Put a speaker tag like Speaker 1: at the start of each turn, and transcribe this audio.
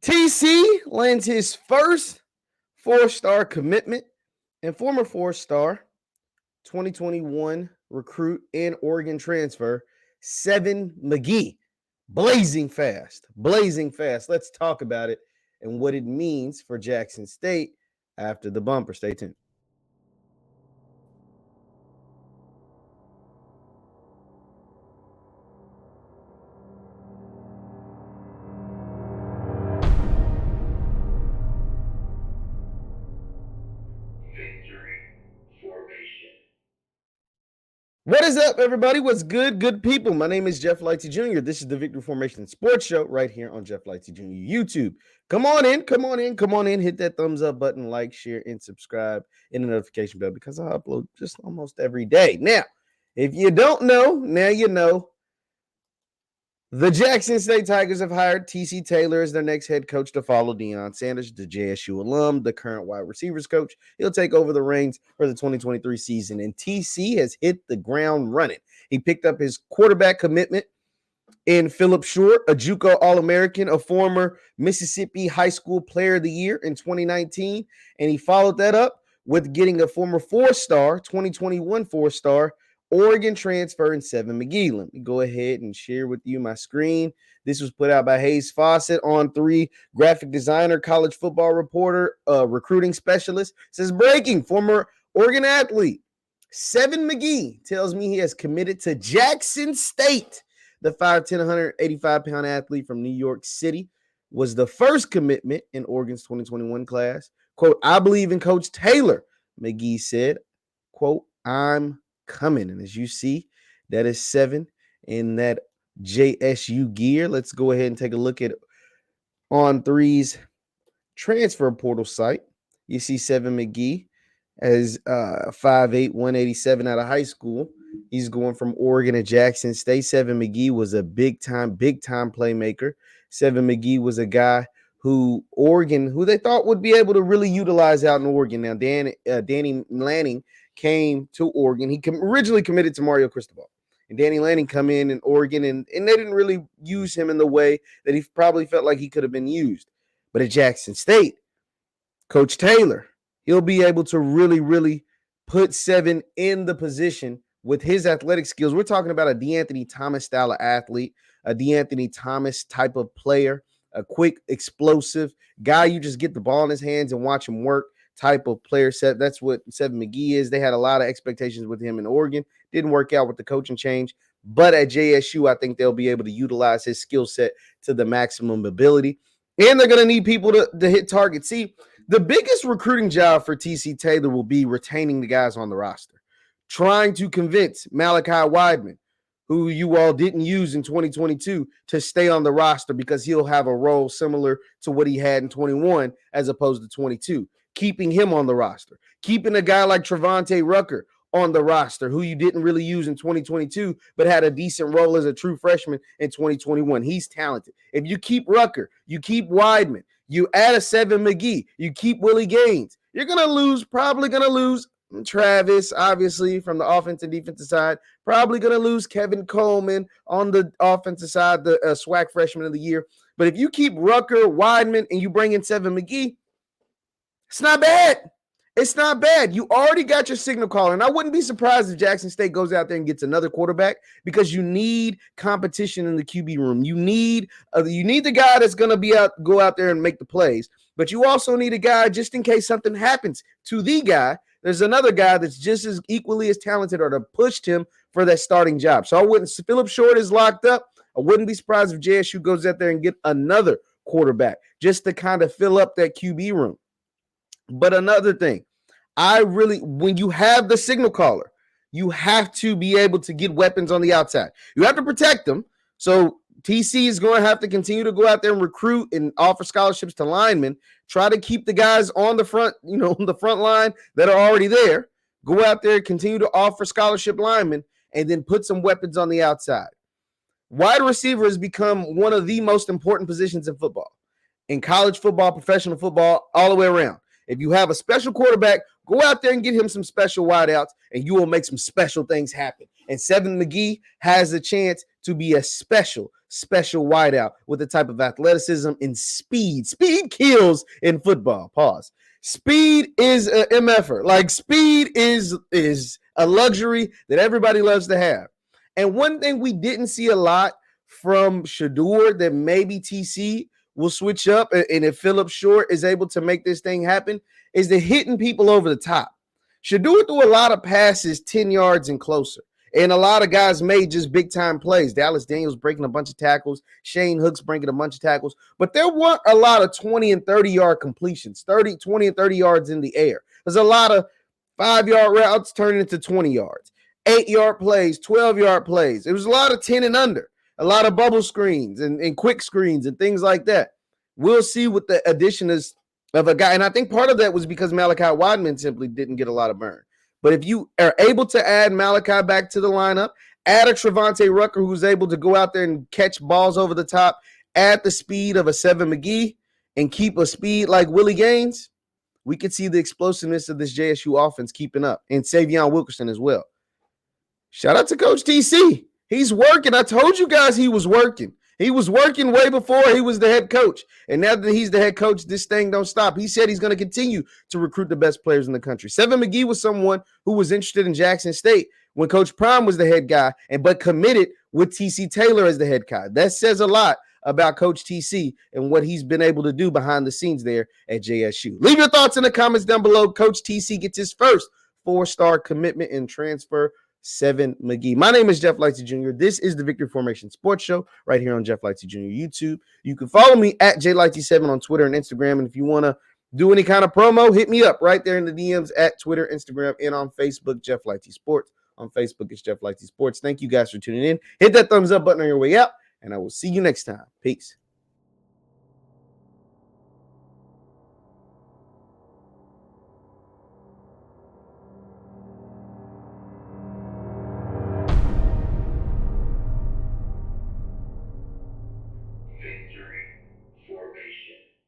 Speaker 1: TC lands his first four-star commitment, and former four-star 2021 recruit and Oregon transfer, Seven McGee. Blazing fast. Let's talk about it and what it means for Jackson State after the bumper. Stay tuned. What is up, everybody? What's good people? My name is JeffLightsyJr. This is the Victory Formation Sports Show right here on JeffLightsyJr. YouTube. Come on in. Hit that thumbs up button, like, share, and subscribe, and the notification bell because I upload just almost every day. Now, if you don't know, now you know. The Jackson State Tigers have hired TC Taylor as their next head coach to follow Deion Sanders, the JSU alum, the current wide receivers coach. He'll take over the reins for the 2023 season, and TC has hit the ground running. He picked up his quarterback commitment in Phillip Short, a JUCO All-American, a former Mississippi High School Player of the Year in 2019, and he followed that up with getting a former four-star, 2021 four-star, Oregon transfer in Seven McGee. Let me go ahead and share with you my screen. This was put out by Hayes Fawcett on 3, graphic designer, college football reporter, recruiting specialist. It says breaking, former Oregon athlete Seven McGee tells me he has committed to Jackson State. The 5'10", 185-pound athlete from New York City was the first commitment in Oregon's 2021 class. Quote, I believe in Coach Taylor, McGee said. Quote, I'm coming. And as you see, that is 7 in that JSU gear. Let's go ahead and take a look at On3's transfer portal site. You see Seven McGee as 5'8", 187 out of high school. He's going from Oregon to Jackson State. Seven McGee was a big time playmaker. Seven McGee was a guy who they thought would be able to really utilize out in Oregon. Now, Danny Lanning came to Oregon. He originally committed to Mario Cristobal. And Danny Lanning come in Oregon, and they didn't really use him in the way that he probably felt like he could have been used. But at Jackson State, Coach Taylor, he'll be able to really put Seven in the position with his athletic skills. We're talking about a DeAnthony Thomas style of athlete, a DeAnthony Thomas type of player, a quick, explosive guy. You just get the ball in his hands and watch him work type of player set. That's what Seven McGee is. They had a lot of expectations with him in Oregon. Didn't work out with the coaching change. But at JSU, I think they'll be able to utilize his skill set to the maximum ability. And they're going to need people to hit targets. See, the biggest recruiting job for TC Taylor will be retaining the guys on the roster. Trying to convince Malachi Weidman, who you all didn't use in 2022, to stay on the roster because he'll have a role similar to what he had in 21 as opposed to 22. Keeping him on the roster. Keeping a guy like Trevante Rucker on the roster, who you didn't really use in 2022, but had a decent role as a true freshman in 2021. He's talented. If you keep Rucker, you keep Weidman, you add a Seven McGee, you keep Willie Gaines, you're probably going to lose Travis, obviously, from the offensive and defensive side. Probably going to lose Kevin Coleman on the offensive side, the SWAC freshman of the year. But if you keep Rucker, Weidman, and you bring in Seven McGee, it's not bad. You already got your signal caller. And I wouldn't be surprised if Jackson State goes out there and gets another quarterback because you need competition in the QB room. You need the guy that's going to go out there and make the plays. But you also need a guy just in case something happens to the guy. There's another guy that's just as equally as talented or to push him for that starting job. So Phillip Short is locked up. I wouldn't be surprised if JSU goes out there and get another quarterback just to kind of fill up that QB room. But another thing, when you have the signal caller, you have to be able to get weapons on the outside. You have to protect them. So TC is going to have to continue to go out there and recruit and offer scholarships to linemen. Try to keep the guys on the front, on the front line that are already there. Go out there, continue to offer scholarship linemen, and then put some weapons on the outside. Wide receiver has become one of the most important positions in football, in college football, professional football, all the way around. If you have a special quarterback, go out there and get him some special wideouts, and you will make some special things happen. And Seven McGee has a chance to be a special wideout with the type of athleticism and speed. Speed kills in football. Pause. Speed is an MFer. Like, speed is a luxury that everybody loves to have. And one thing we didn't see a lot from Shedeur that maybe TC will switch up, and if Phillip Short is able to make this thing happen, is the hitting people over the top. Shedeur threw a lot of passes 10 yards and closer. And a lot of guys made just big-time plays. Dallas Daniels breaking a bunch of tackles. Shane Hooks breaking a bunch of tackles. But there weren't a lot of 20 and 30-yard completions, 20 and 30 yards in the air. There's a lot of 5-yard routes turning into 20 yards, 8-yard plays, 12-yard plays. It was a lot of 10 and under, a lot of bubble screens and quick screens and things like that. We'll see what the addition is of a guy. And I think part of that was because Malachi Wideman simply didn't get a lot of burn. But if you are able to add Malachi back to the lineup, add a Trevante Rucker who's able to go out there and catch balls over the top, add the speed of a Seven McGee, and keep a speed like Willie Gaines, we could see the explosiveness of this JSU offense keeping up, and Savion Wilkerson as well. Shout out to Coach TC. He's working. I told you guys he was working. He was working way before he was the head coach. And now that he's the head coach, this thing don't stop. He said he's going to continue to recruit the best players in the country. Seven McGee was someone who was interested in Jackson State when Coach Prime was the head guy, but committed with TC Taylor as the head guy. That says a lot about Coach TC and what he's been able to do behind the scenes there at JSU. Leave your thoughts in the comments down below. Coach TC gets his first 4-star commitment and transfer. Seven McGee. My name is Jeff Lightsy Jr. This is the Victory Formation Sports Show right here on Jeff Lightsy Jr. YouTube. You can follow me at JLightsy7 on Twitter and Instagram. And if you want to do any kind of promo, hit me up right there in the DMs at Twitter, Instagram, and on Facebook, Jeff Lightsy Sports. On Facebook, it's Jeff Lightsy Sports. Thank you guys for tuning in. Hit that thumbs up button on your way out, and I will see you next time. Peace.